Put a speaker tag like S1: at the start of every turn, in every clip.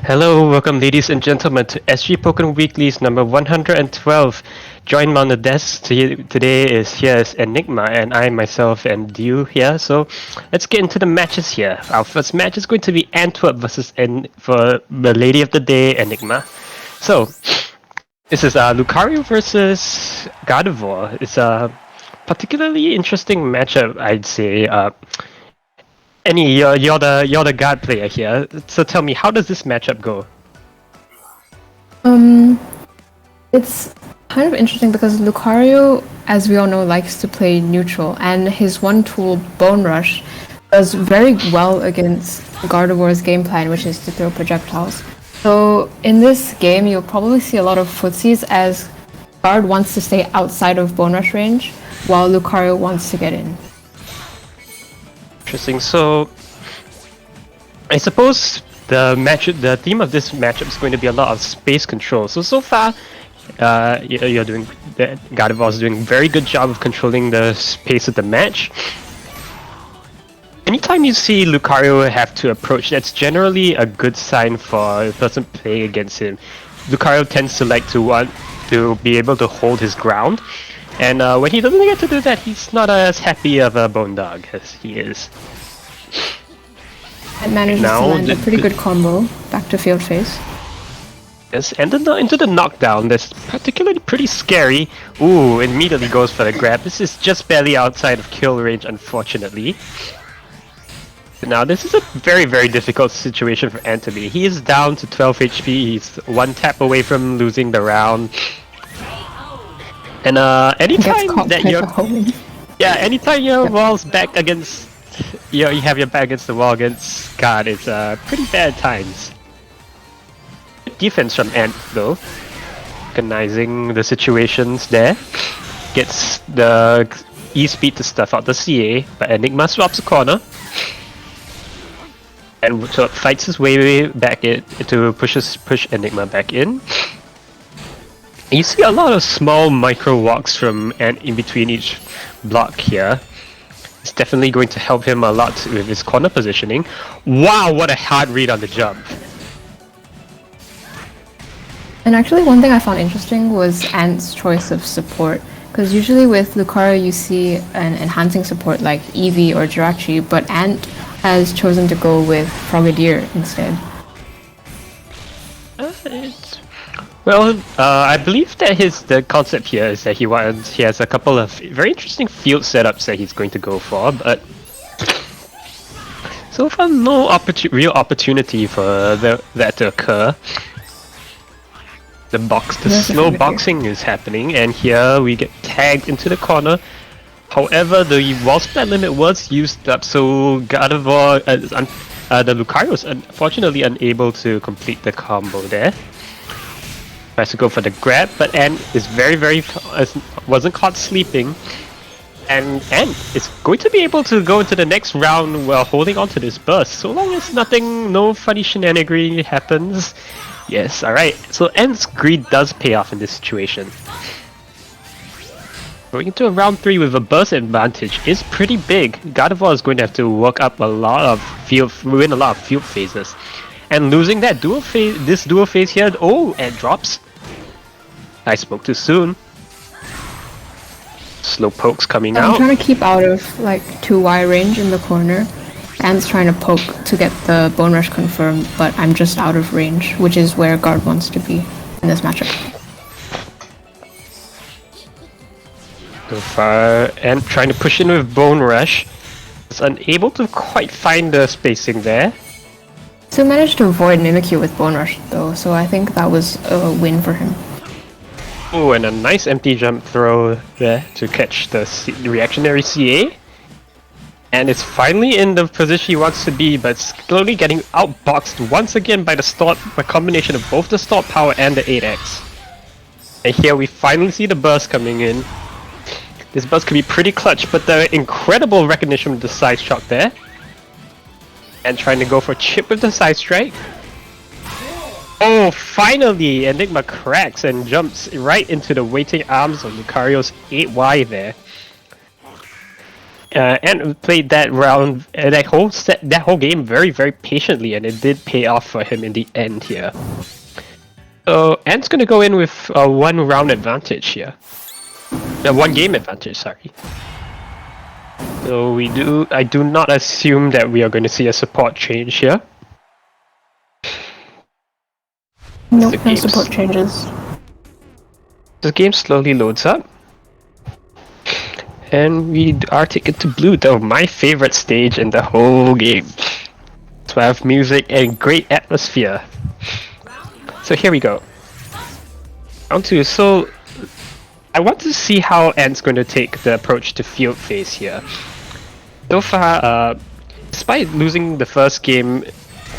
S1: Hello, welcome ladies and gentlemen to SG Pokken Weekly's number 112. Joined me on the desk today is Enigma, and I myself am Dew here. So let's get into the matches here. Our first match is going to be Antwerp versus for the Lady of the Day, Enigma. So this is Lucario versus Gardevoir. It's a particularly interesting matchup, I'd say. You're the god player here. So tell me, how does this matchup go?
S2: It's kind of interesting because Lucario, as we all know, likes to play neutral, and his one tool, Bone Rush, does very well against Gardevoir's game plan, which is to throw projectiles. So in this game, you'll probably see a lot of footsies as Guard wants to stay outside of Bone Rush range, while Lucario wants to get in.
S1: Interesting. So I suppose the theme of this matchup is going to be a lot of space control. So far, you're doing Gardevoir is doing a very good job of controlling the pace of the match. Anytime you see Lucario have to approach, that's generally a good sign for a person playing against him. Lucario tends to like to want to be able to hold his ground, and when he doesn't get to do that, he's not as happy of a bone dog as he is.
S2: It manages to land a pretty good combo back to field phase.
S1: Yes, and into the knockdown, that's particularly pretty scary. Ooh, immediately goes for the grab. This is just barely outside of kill range, unfortunately. Now, this is a very, very difficult situation for Anthony. He is down to 12 HP. He's one tap away from losing the round. And anytime that anytime your wall's back against, you have your back against the wall against God, it's pretty bad times. Good defense from Ant though, recognizing the situations there. Gets the E-speed to stuff out the CA, but Enigma swaps the corner. And so fights his way back to push Enigma back in. And you see a lot of small micro walks from Ant in between each block here. It's definitely going to help him a lot with his corner positioning. Wow, what a hard read on the jump.
S2: And actually one thing I found interesting was Ant's choice of support. Because usually with Lucario you see an enhancing support like Eevee or Jirachi, but Ant has chosen to go with Frogadier instead.
S1: I believe that the concept here is that he has a couple of very interesting field setups that he's going to go for, but so far no real opportunity for that to occur. The slow boxing is happening, and here we get tagged into the corner. However, the wall splat limit was used up, so Gardevoir, the Lucario is unfortunately unable to complete the combo there. Tries to go for the grab, but Ant is wasn't caught sleeping, and Ant is going to be able to go into the next round while holding on to this burst, so long as no funny shenanigery happens. Yes, alright, so Ant's greed does pay off in this situation. Going into a round 3 with a burst advantage is pretty big. Gardevoir is going to have to work up win a lot of field phases. And losing that dual phase here, and drops. I spoke too soon. Slow pokes coming out.
S2: I'm trying to keep out of like 2Y range in the corner. Ant's trying to poke to get the Bone Rush confirmed, but I'm just out of range, which is where Guard wants to be in this matchup.
S1: Go far, and trying to push in with Bone Rush. Is unable to quite find the spacing there.
S2: Still managed to avoid Mimikyu with Bone Rush though, so I think that was a win for him.
S1: Oh, and a nice empty jump throw there to catch the reactionary CA. And it's finally in the position he wants to be, but slowly getting outboxed once again by the combination of both the stalled power and the 8x. And here we finally see the burst coming in. This burst could be pretty clutch, but the incredible recognition of the side shot there. And trying to go for a chip with the side strike. Oh, finally! Enigma cracks and jumps right into the waiting arms of Lucario's 8Y there. and played that round, that whole game very, very patiently, and it did pay off for him in the end here. So Ant's gonna go in with a 1 round advantage here. 1 game advantage, sorry. So I do not assume that we are going to see a support change here.
S2: Nope, no support changes.
S1: The game slowly loads up. And we are taken to blue, though my favorite stage in the whole game. 12 music and great atmosphere. So here we go. Round 2. So I want to see how Ant's going to take the approach to field phase here. So far, despite losing the first game,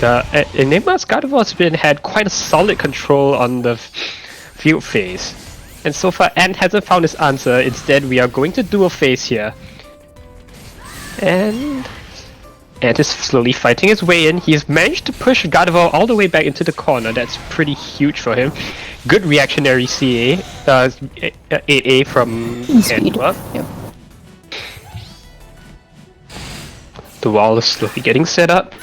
S1: the Enigma's Gardevoir has had quite a solid control on the field phase. And so far, Ant hasn't found his answer. Instead, we are going to dual phase here. And Ant is slowly fighting his way in. He's managed to push Gardevoir all the way back into the corner. That's pretty huge for him. Good reactionary CA, 8A from Antwerp.
S2: Yep.
S1: The wall is slowly getting set up.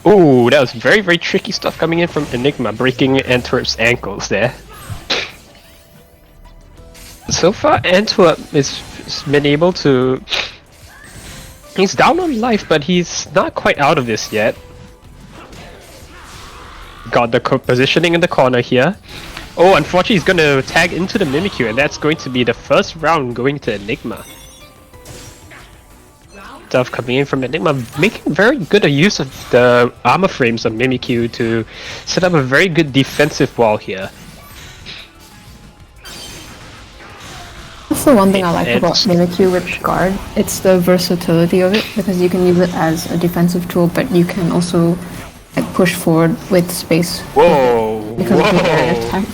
S1: Ooh, that was very, very tricky stuff coming in from Enigma, breaking Antwerp's ankles there. So far, Antwerp has been able to... He's down on life, but he's not quite out of this yet. Got the positioning in the corner here. Oh, unfortunately, he's gonna tag into the Mimikyu, and that's going to be the first round going to Enigma. Stuff coming in from Enigma, making very good use of the armor frames of Mimikyu to set up a very good defensive wall here.
S2: That's the one thing I like about Mimikyu with Guard. It's the versatility of it, because you can use it as a defensive tool, but you can also like push forward with space.
S1: Whoa!
S2: Because of the air attack.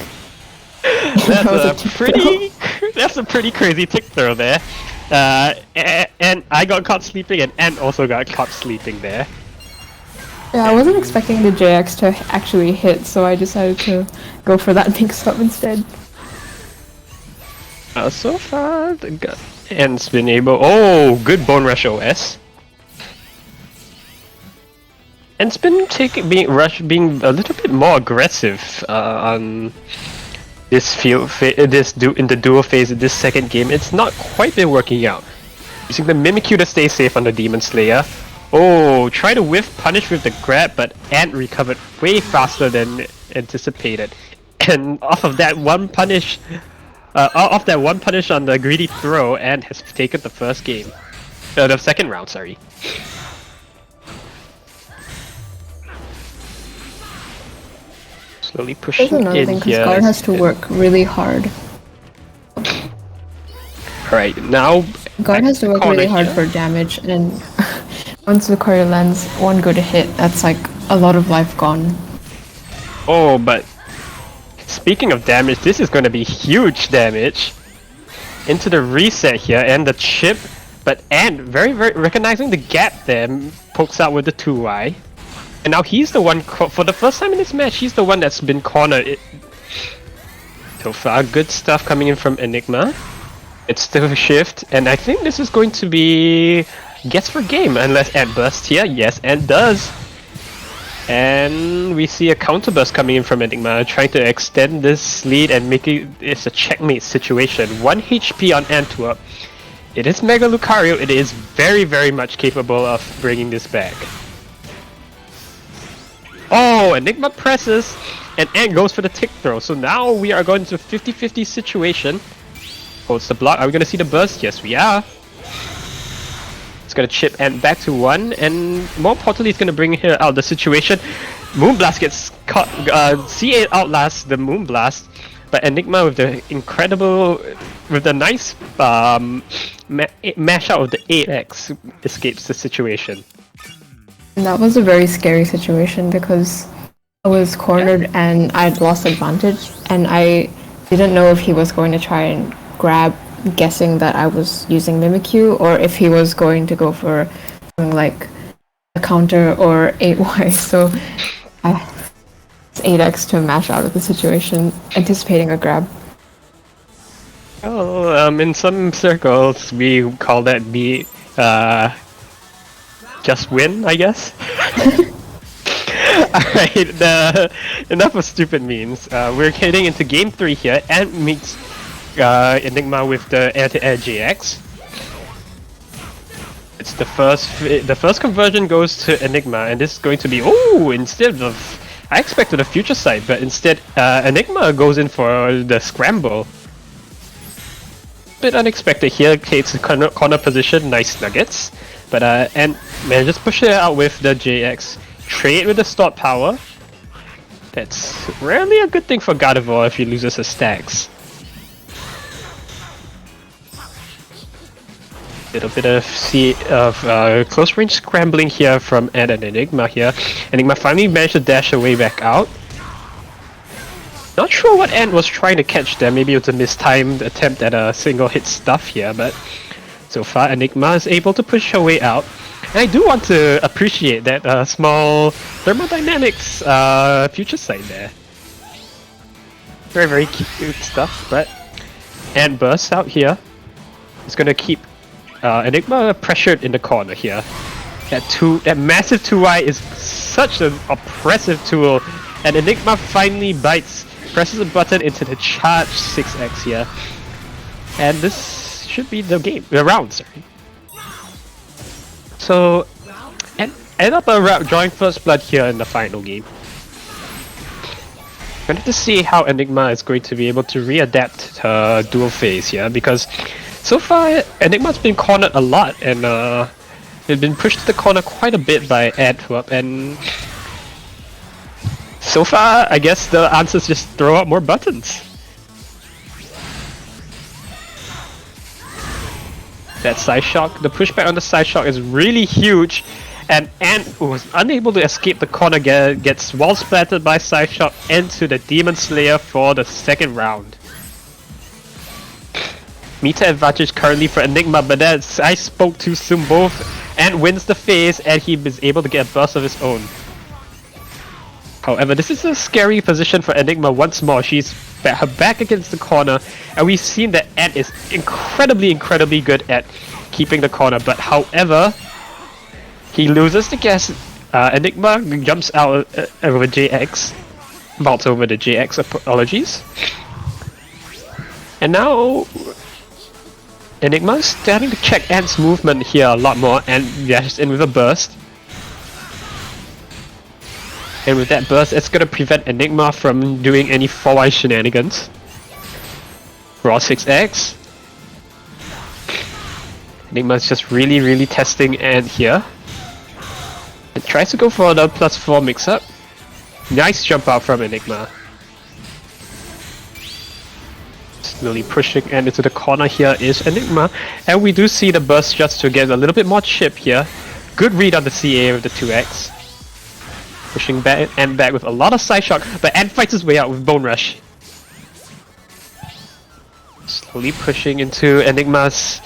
S1: That's a pretty crazy tick throw there. And I got caught sleeping, and Ant also got caught sleeping there.
S2: Yeah, I wasn't expecting the JX to actually hit, so I decided to go for that mix-up instead.
S1: So far, Ant's been able... Oh, good Bone Rush OS. Ant's been being a little bit more aggressive on this in the dual phase of this second game. It's not quite been working out. Using the Mimikyu to stay safe on the Demon Slayer. Oh, try to whiff punish with the grab, but Ant recovered way faster than anticipated. And off of that one punish... off that one punish on the greedy throw, Ant has taken the first game. The second round, sorry. Slowly pushing
S2: There's another
S1: in
S2: thing,
S1: here.
S2: because Guard has to work really hard.
S1: Alright, now...
S2: Guard has to work really hard for damage, and once Lucario lands one good hit, that's like a lot of life gone.
S1: Oh, but... Speaking of damage, this is going to be huge damage into the reset here and the chip, but Ant very recognizing the gap there, pokes out with the 2Y, and now he's the one for the first time in this match. He's the one that's been cornered. So far, good stuff coming in from Enigma. It's still a shift, and I think this is going to be guess for game unless Ant bursts here. Yes, Ant does. And we see a counter burst coming in from Enigma, trying to extend this lead and make it a checkmate situation. 1 HP on Antwerp. It is Mega Lucario. It is very much capable of bringing this back. Oh, Enigma presses, and Ant goes for the tick throw. So now we are going to a 50-50 situation. Oh, it's the block. Are we going to see the burst? Yes, we are. It's going to chip Ant back to 1, and more importantly, it's going to bring her out of the situation. Moonblast gets caught. C8 outlasts the Moonblast, but Enigma with the nice mash out of the 8X escapes the situation.
S2: And that was a very scary situation because I was cornered and I'd lost advantage, and I didn't know if he was going to try and grab, guessing that I was using Mimikyu, or if he was going to go for something like a counter or 8Y. So I 8X to mash out of the situation, anticipating a grab.
S1: Oh, in some circles we call that just win, I guess. Alright, enough of stupid memes. We're heading into game 3 here. Ant meets Enigma with the anti-air GX. It's the first conversion goes to Enigma, and this is going to be instead of I expected a future sight, but instead Enigma goes in for the scramble. Bit unexpected here. Takes the corner position, nice nuggets, but and manages to push it out with the JX. Trade with the stop power. That's rarely a good thing for Gardevoir if he loses his stacks. Little bit of close range scrambling here from Ant and Enigma here. Enigma finally managed to dash away back out. Not sure what Ant was trying to catch there. Maybe it was a mistimed attempt at a single hit stuff here, but so far Enigma is able to push her way out. And I do want to appreciate that small thermodynamics future sight there. Very, very cute stuff, but Ant bursts out here. It's gonna keep Enigma pressured in the corner here. That massive 2Y is such an oppressive tool, and Enigma finally bites, presses a button into the charge 6x here. And this should be the round, sorry. So, end up drawing first blood here in the final game. We're going to have to see how Enigma is going to be able to readapt her dual phase here, because so far Enigma's been cornered a lot, and they've been pushed to the corner quite a bit by Antwerp, and so far I guess the answer is just throw out more buttons. That side shock, the pushback on the side shock is really huge, and Ant was unable to escape the corner, gets wall splattered by side shock into the Demon Slayer for the second round. Meter advantage currently for Enigma, but that's I spoke too soon. Both Ant wins the phase, and he is able to get a burst of his own. However, this is a scary position for Enigma once more. She's her back against the corner, and we've seen that Ant is incredibly good at keeping the corner, but however, he loses the gas. Enigma jumps out over JX, vaults over the JX, apologies. And now Enigma is starting to check Ant's movement here a lot more, and dashes in with a burst. And with that burst, it's gonna prevent Enigma from doing any 4Y shenanigans. Raw 6x. Enigma is just really testing Ant here. It tries to go for the +4 mix-up. Nice jump out from Enigma. Slowly pushing Ant into the corner here is Enigma. And we do see the burst just to get a little bit more chip here. Good read on the CA with the 2x. Pushing back Ant back with a lot of side shock, but Ant fights his way out with Bone Rush. Slowly pushing into Enigma's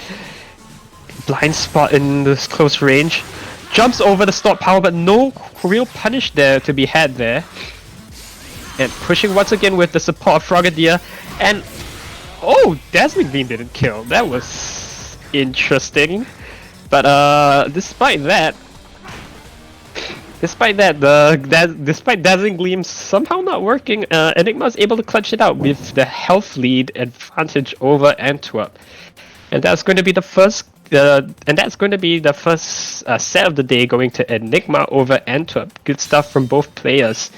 S1: blind spot in this close range. Jumps over the stop power, but no real punish there to be had there. And pushing once again with the support of Frogadier. And Dazzling Beam didn't kill. That was interesting. But despite Dazzling Gleam somehow not working, Enigma is able to clutch it out with the health lead advantage over Antwerp, and that's going to be the first. Set of the day going to Enigma over Antwerp. Good stuff from both players.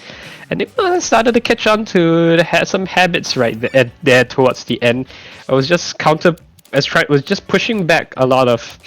S1: Enigma started to catch on to some habits right there towards the end. I was just pushing back a lot of